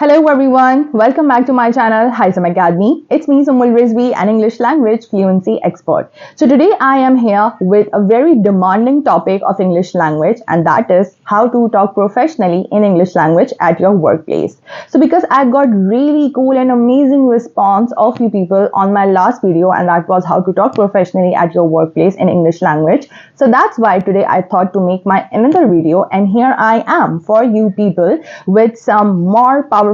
Hello everyone, welcome back to my channel Hisam Academy. It's me Sumul Rizvi, an English language fluency expert. So today I am here with a very demanding topic of English language, and that is how to talk professionally in English language at your workplace. So because I got really cool and amazing response of you people on my last video, and that was how to talk professionally at your workplace in English language. So that's why today I thought to make my another video, and here I am for you people with some more powerful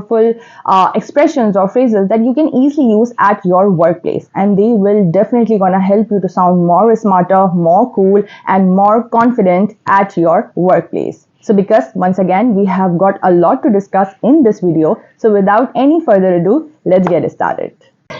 expressions or phrases that you can easily use at your workplace, and they will definitely gonna help you to sound more smarter, more cool, and more confident at your workplace. So because once again we have got a lot to discuss in this video, so without any further ado, let's get started.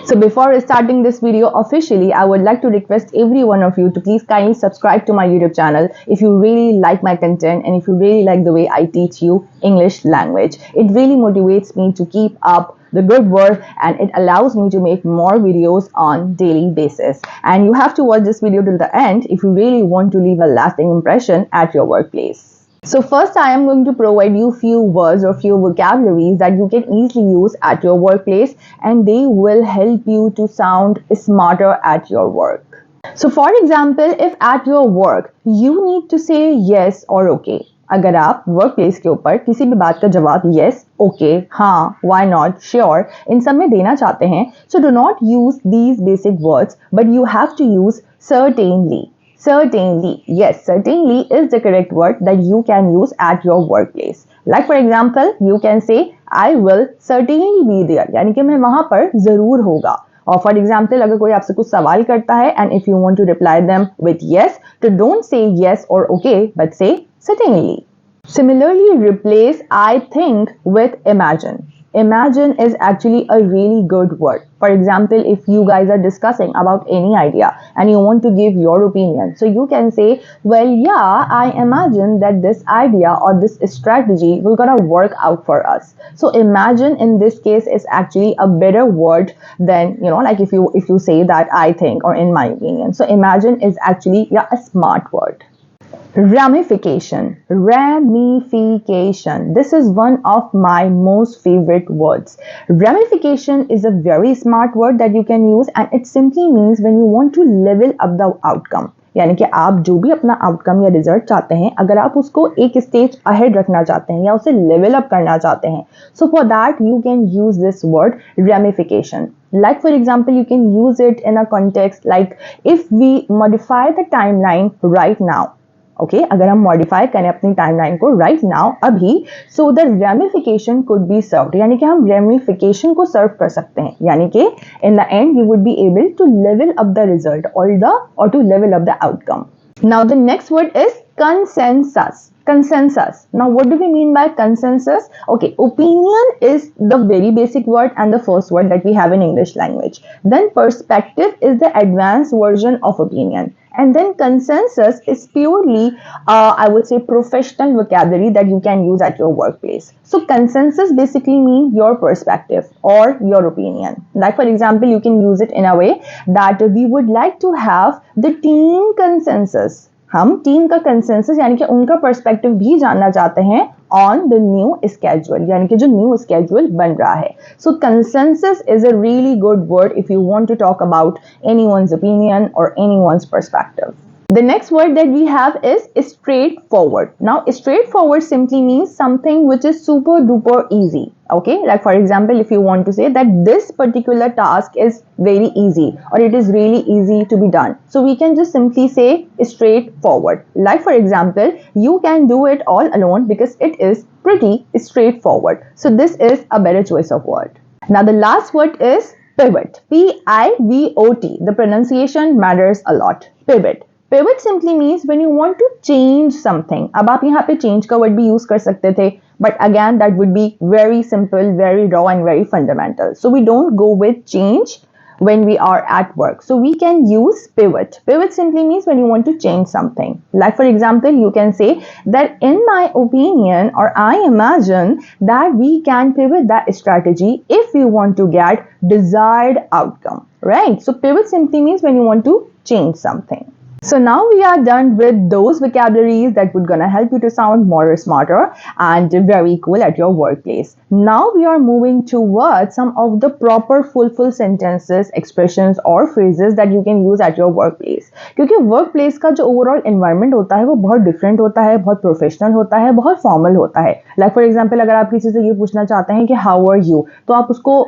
So before starting this video officially, I would like to request every one of you to please kindly subscribe to my YouTube channel if you really like my content and if you really like the way I teach you English language. It really motivates me to keep up the good work, and it allows me to make more videos on daily basis. And you have to watch this video till the end if you really want to leave a lasting impression at your workplace. So first I am going to provide you few words or few vocabularies that you can easily use at your workplace, and they will help you to sound smarter at your work. So for example, if at your work you need to say yes or okay. अगर आप work place के ऊपर किसी भी बात का जवाब yes, okay, हाँ, why not, sure इन सब में देना चाहते हैं, so do not use these basic words, but you have to use certainly. Certainly, yes, certainly is the correct word that you can use at your workplace. Like for example, you can say, I will certainly be there. यानी कि मैं वहाँ पर जरूर होगा. और for example, अगर कोई आपसे कुछ सवाल करता है, and if you want to reply them with yes, so don't say yes or okay, but say certainly. Similarly, replace I think with imagine. Imagine is actually a really good word. For example, if you guys are discussing about any idea and you want to give your opinion, so you can say, well, yeah, I imagine that this idea or this strategy will gonna work out for us. So imagine in this case is actually a better word than, like if you say that I think or in my opinion. So imagine is actually a smart word. Ramification. Ramification. This is one of my most favorite words. Ramification is a very smart word that you can use, and it simply means when you want to level up the outcome. यानी कि आप जो भी अपना outcome या result चाहते हैं, अगर आप उसको एक स्टेज अहेड रखना चाहते हैं या उसे लेवल अप करना चाहते हैं, so for that you can use this word ramification. Like for example, you can use it in a context like if we modify the timeline right now. Okay, अगर हम modify करें अपनी timeline को right now अभी, so the ramification could be served. यानी कि हम ramification को serve कर सकते हैं. यानी कि in the end we would be able to level up the result or to level up the outcome. Now the next word is consensus. Consensus. Now what do we mean by consensus? Okay, opinion is the very basic word and the first word that we have in English language. Then perspective is the advanced version of opinion. And then consensus is purely, I would say, professional vocabulary that you can use at your workplace. So consensus basically means your perspective or your opinion. Like for example, you can use it in a way that we would like to have the team consensus. हम team का consensus यानी कि उनका perspective भी जानना चाहते हैं on the new schedule, यानी कि जो न्यू schedule बन रहा है. So consensus is a really good word if you want to talk about anyone's opinion or anyone's perspective. The next word that we have is straightforward. Now, straightforward simply means something which is super duper easy. Okay, like for example, if you want to say that this particular task is very easy or it is really easy to be done, so we can just simply say straightforward. Like for example, you can do it all alone because it is pretty straightforward. So this is a better choice of word. Now the last word is pivot. P-I-V-O-T. The pronunciation matters a lot. Pivot. Pivot simply means when you want to change something. अब आप यहाँ पे change का word भी use कर सकते थे, but again that would be very simple, very raw and very fundamental. So we don't go with change when we are at work. So we can use pivot. Pivot simply means when you want to change something. Like for example, you can say that in my opinion or I imagine that we can pivot that strategy if we want to get desired outcome, right? So pivot simply means when you want to change something. So now we are done with those vocabularies that would gonna help you to sound more smarter and very cool at your workplace. Now we are moving towards some of the proper full sentences, expressions or phrases that you can use at your workplace. क्योंकि workplace का जो overall environment होता है वो बहुत different होता है, बहुत professional होता है, बहुत formal होता है. Like for example अगर आप किसी से ये पूछना चाहते हैं कि how are you, तो आप उसको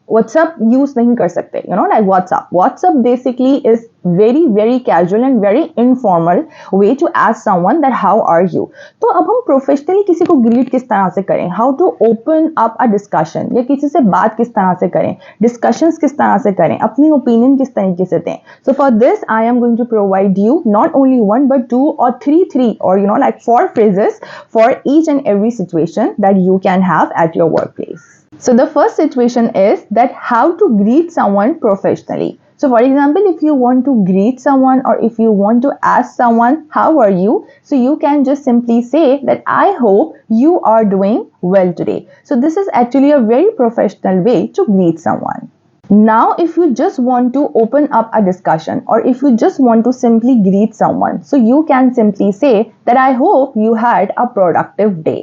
WhatsApp यूज नहीं कर सकते, like WhatsApp basically is very casual and very informal way to ask someone that how are you. तो अब हम प्रोफेशनली किसी को ग्रीट किस तरह से करें, how to open up a discussion, या किसी से बात किस तरह से करें, डिस्कशंस किस तरह से करें, अपनी ओपिनियन किस तरीके से दें. So for this I am going to provide you not only one but two or three or like 4 phrases for each and every situation that you can have at your workplace. So the first situation is that how to greet someone professionally. So for example, if you want to greet someone or if you want to ask someone, how are you? So you can just simply say that I hope you are doing well today. So this is actually a very professional way to greet someone. Now, if you just want to open up a discussion or if you just want to simply greet someone, so you can simply say that I hope you had a productive day.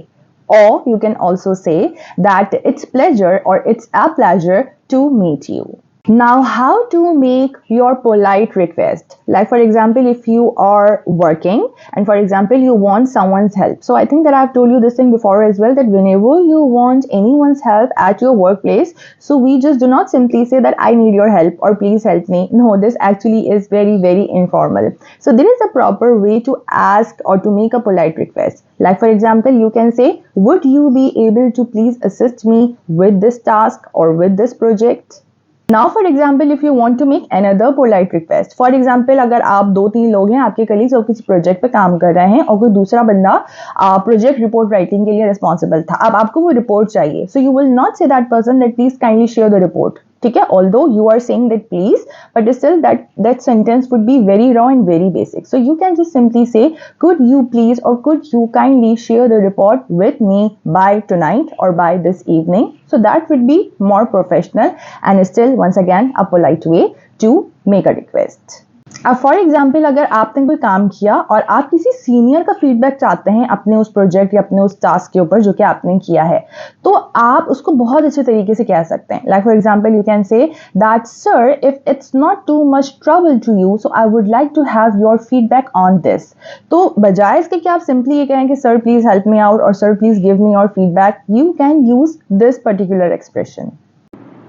Or you can also say that it's pleasure or it's a pleasure to meet you. Now, how to make your polite request? Like for example, if you are working and for example, you want someone's help. So I think that I've told you this thing before as well, that whenever you want anyone's help at your workplace, so we just do not simply say that I need your help or please help me. No, this actually is very informal. So there is a proper way to ask or to make a polite request. Like for example, you can say, would you be able to please assist me with this task or with this project? Now for example, if you want to make another polite request, for example अगर आप 2-3 लोग हैं आपके colleagues और किसी project पे काम कर रहे हैं और कोई दूसरा बंदा प्रोजेक्ट रिपोर्ट राइटिंग के लिए रिस्पॉन्सिबल था, अब आपको वो रिपोर्ट चाहिए, so you will not say that person that please kindly share the report. ठीक है, although you are saying that please, but still that sentence would be very raw and very basic. So you can just simply say, could you please or could you kindly share the report with me by tonight or by this evening. So that would be more professional and still once again a polite way to make a request. अब for example अगर आपने कोई काम किया और आप किसी senior का फीडबैक चाहते हैं अपने उस प्रोजेक्ट या अपने उस टास्क के ऊपर जो कि आपने किया है, तो आप उसको बहुत अच्छे तरीके से कह सकते हैं. Like for example you can say that sir if it's not too much trouble to you so I would like to have your feedback on this. तो बजाय इसके कि आप सिंपली ये कहें कि sir please help me out और sir please give me your feedback, you can use this particular expression.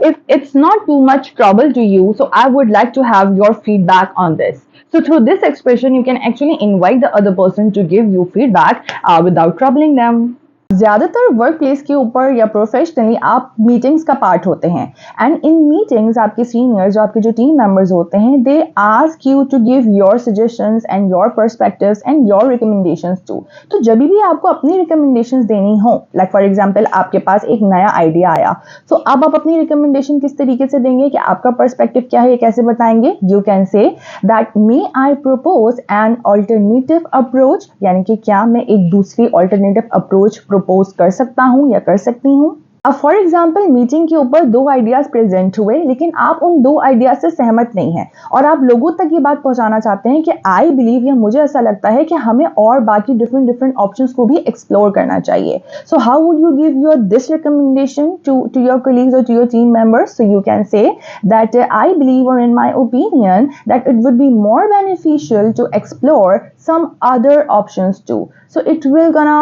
If it's not too much trouble to you, so I would like to have your feedback on this. So through this expression, you can actually invite the other person to give you feedback without troubling them. ज़्यादातर work place के ऊपर या professionally आप meetings का part होते हैं and in meetings आपके seniors जो आपके जो टीम मेंबर्स होते हैं they ask you to give your suggestions and your perspectives and your recommendations too. तो जब भी आपको अपनी रिकमेंडेशंस देनी हो, लाइक फॉर एग्जांपल आपके पास एक नया आइडिया आया, तो अब आप अपनी रिकमेंडेशन किस तरीके से देंगे कि आपका पर्सपेक्टिव क्या है, ये कैसे बताएंगे. You can say that may I propose an alternative approach, यानी कि क्या मैं एक दूसरी ऑल्टरनेटिव अप्रोच प्रपोज कर सकता हूं या कर सकती हूं. अब फॉर एग्जाम्पल मीटिंग के ऊपर 2 आइडियाज प्रेजेंट हुए लेकिन आप उन 2 आइडियाज से सहमत नहीं हैं और आप लोगों तक ये बात पहुंचाना चाहते हैं कि आई बिलीव या मुझे ऐसा लगता है कि हमें और बाकी डिफरेंट ऑप्शंस को भी एक्सप्लोर करना चाहिए. So how would you give your this recommendation to your colleagues और to your team members. So you can say that I believe और in my opinion that it would be more beneficial to explore some other options too. So it will gonna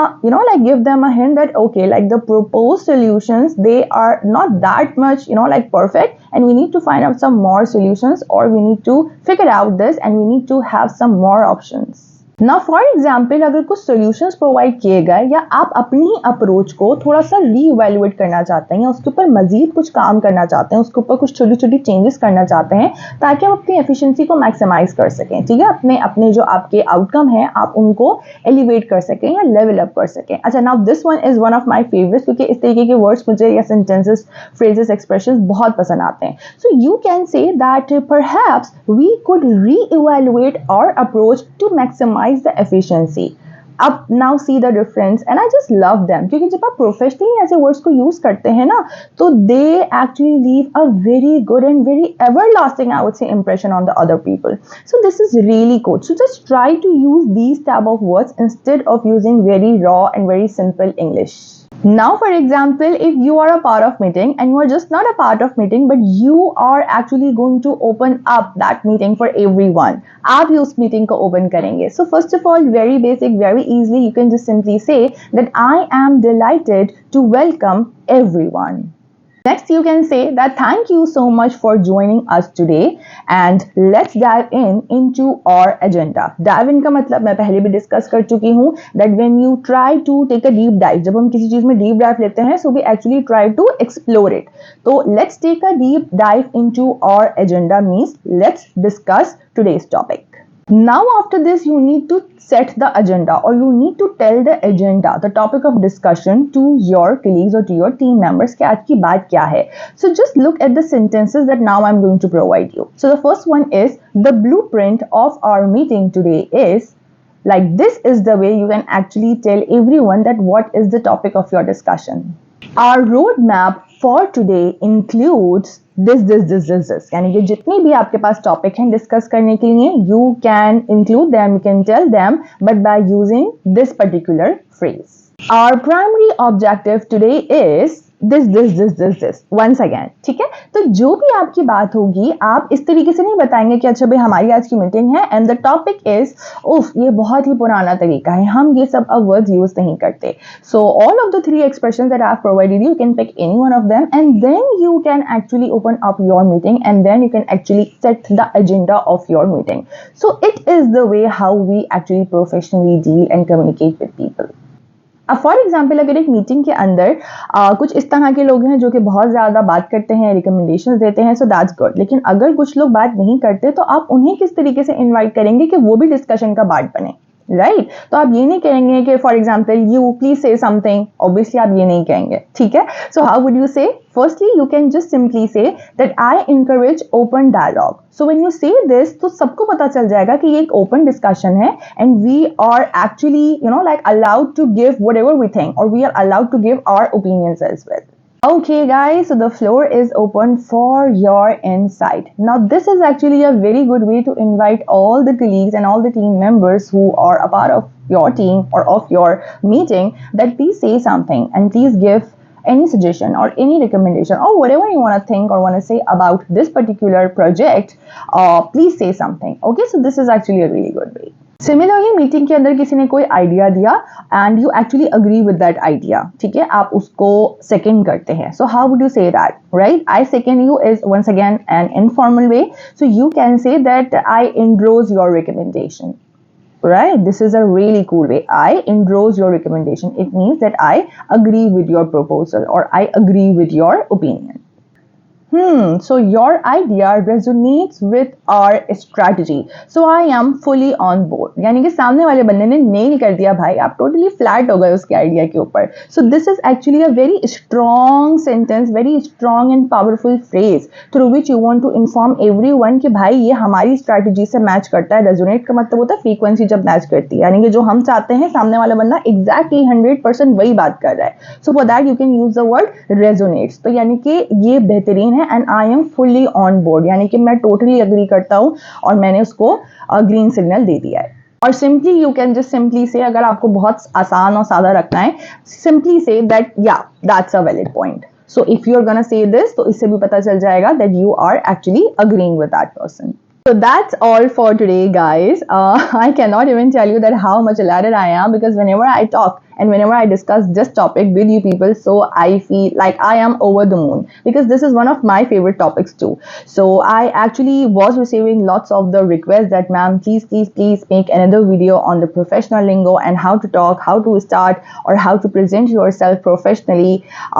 like give them a hint that okay, like the proposed solutions, they are not that much like perfect and we need to find out some more solutions or we need to figure out this and we need to have some more options. ना for example अगर कुछ solutions provide किए गए या आप अपनी ही approach को थोड़ा सा रीइवैल्यूएट करना चाहते हैं या उसके ऊपर मजीद कुछ काम करना चाहते हैं, उसके ऊपर कुछ छोटी चेंजेस करना चाहते हैं ताकि आप अपनी एफिशिएंसी को मैक्सिमाइज कर सकें. ठीक है, अपने जो आपके आउटकम है आप उनको एलिवेट कर सकें या लेवल अप कर सकें. अच्छा, now this one is one of my favourites क्योंकि इस तरीके के वर्ड्स मुझे या सेंटेंसेस, फ्रेजेस, एक्सप्रेशंस बहुत पसंद आते हैं. So you can say that perhaps we could reevaluate our approach to maximize the efficiency. अब now see the difference and I just love them, क्योंकि जब आप प्रोफेशनली ऐसे वर्ड्स को यूज करते हैं ना, तो they actually leave a very good and very ever lasting, I would say, impression on the other people. So this is really good. So just try to use these type of words instead of using very raw and very simple English. Now, for example, if you are a part of meeting and you are just not a part of meeting, but you are actually going to open up that meeting for everyone, आप ही उस meeting को open करेंगे. So first of all, very basic, very easily, you can just simply say that I am delighted to welcome everyone. Next, you can say that thank you so much for joining us today and let's dive into our agenda. Dive in का मतलब मैं पहले भी discuss कर चुकी हूँ that when you try to take a deep dive, जब हम किसी चीज में deep dive लेते हैं, so we actually try to explore it. तो let's take a deep dive into our agenda means let's discuss today's topic. Now after this you need to set the agenda, or you need to tell the agenda, the topic of discussion, to your colleagues or to your team members कि आज की बात क्या है. So just look at the sentences that now I'm going to provide you. So the first one is, the blueprint of our meeting today is, like, this is the way you can actually tell everyone that what is the topic of your discussion. Our roadmap for today includes this. यानी कि जितनी भी आपके पास topic हैं discuss करने के लिए, you can include them, you can tell them, but by using this particular phrase. Our primary objective today is this once again. ठीक है, तो जो भी आपकी बात होगी आप इस तरीके से नहीं बताएंगे कि अच्छा भाई हमारी आज की मीटिंग है एंड द टॉपिक इज, उफ ये बहुत ही पुराना तरीका है, हम ये सब अब वर्ड्स यूज नहीं करते. So all of the 3 expressions that I have provided you can pick any one of them and then you can actually open up your meeting and then you can actually set the agenda of your meeting. So it is the way how we actually professionally deal and communicate with people. अब for example अगर एक meeting के अंदर कुछ इस तरह के लोग हैं जो कि बहुत ज़्यादा बात करते हैं, रिकमेंडेशंस देते हैं, सो दैट्स गुड. लेकिन अगर कुछ लोग बात नहीं करते तो आप उन्हें किस तरीके से इनवाइट करेंगे कि वो भी डिस्कशन का पार्ट बने, राइट? तो आप ये नहीं कहेंगे कि for example you please say something, obviously आप ये नहीं कहेंगे, ठीक है? So how would you say? Firstly you can just simply say that I encourage open dialogue. So when you say this तो सबको पता चल जाएगा कि ये एक ओपन डिस्कशन है and we are actually like allowed to give whatever we think, और we are allowed to give our opinions as well. Okay guys, so the floor is open for your insight. Now this is actually a very good way to invite all the colleagues and all the team members who are a part of your team or of your meeting that please say something and please give any suggestion or any recommendation or whatever you want to think or want to say about this particular project. Please say something. Okay, so this is actually a really good way. Similarly meeting के अंदर किसी ने कोई idea दिया and you actually agree with that idea, ठीक है, आप उसको सेकंड करते हैं. So how would you say that, right? I second you is once again an informal way. So you can say that I endorse your recommendation, right? This is a really cool way. I endorse your recommendation. It means that I agree with your proposal or I agree with your opinion. So your idea resonates with our strategy. So I am fully on board. यानी कि सामने वाले बंदे ने nail कर दिया भाई, आप टोटली फ्लैट हो गए उसके आइडिया के ऊपर. So this is actually a very strong sentence, very strong and powerful phrase through which you want to inform everyone कि भाई ये हमारी स्ट्रैटेजी से मैच करता है. रेजोनेट का मतलब होता है फ्रीक्वेंसी जब मैच करती है, यानी कि जो हम चाहते हैं सामने वाला बंदा एग्जैक्टली 100% वही बात कर रहा है. So for that you can use the word resonates. तो यानी कि ये बेहतरीन है and I am fully on board, यानी कि मैं टोटली अग्री करता हूँ और मैंने उसको ग्रीन सिग्नल दे दिया है. और simply you can just simply से, अगर आपको बहुत आसान और सादा रखना है, सिंपली से दैट या that's a valid point. So if you are gonna say this तो इससे भी पता चल जाएगा that you are actually agreeing with that person. So that's all for today guys. I cannot even tell you that how much elated I am, because whenever I talk and whenever I discuss this topic with you people, so I feel like I am over the moon, because this is one of my favorite topics too. So I actually was receiving lots of the requests that ma'am please make another video on the professional lingo and how to talk, how to start or how to present yourself professionally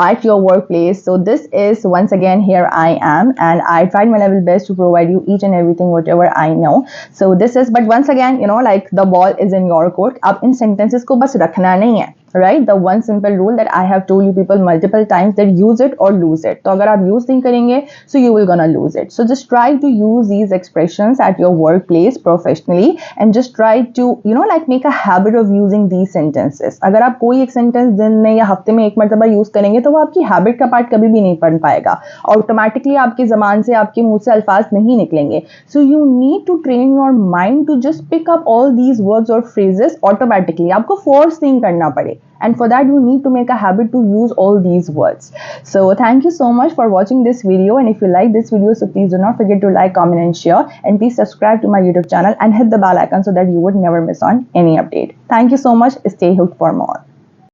at your workplace. So this is once again here I am, and I tried my level best to provide you each and everything whatever I know. So this is, but once again like the ball is in your court. अब इन sentences को बस रखना नहीं है, right? The one simple rule that I have told you people multiple times, that use it or lose it. तो अगर आप use नहीं करेंगे, so you will gonna lose it. So just try to use these expressions at your workplace professionally and just try to like make a habit of using these sentences. अगर आप कोई एक sentence दिन में या हफ्ते में एक मर्तबा use करेंगे तो वो आपकी habit का part कभी भी नहीं बन पाएगा. Automatically आपकी ज़बान से, आपके मुंह से अल्फाज नहीं निकलेंगे. So you need to train your mind to just pick up all these words or phrases automatically. आपको force नहीं करना पड़े. And for that you need to make a habit to use all these words. So thank you so much for watching this video, and if you like this video, so please do not forget to like, comment and share, and please subscribe to my YouTube channel and hit the bell icon so that you would never miss on any update. Thank you so much. Stay hooked for more.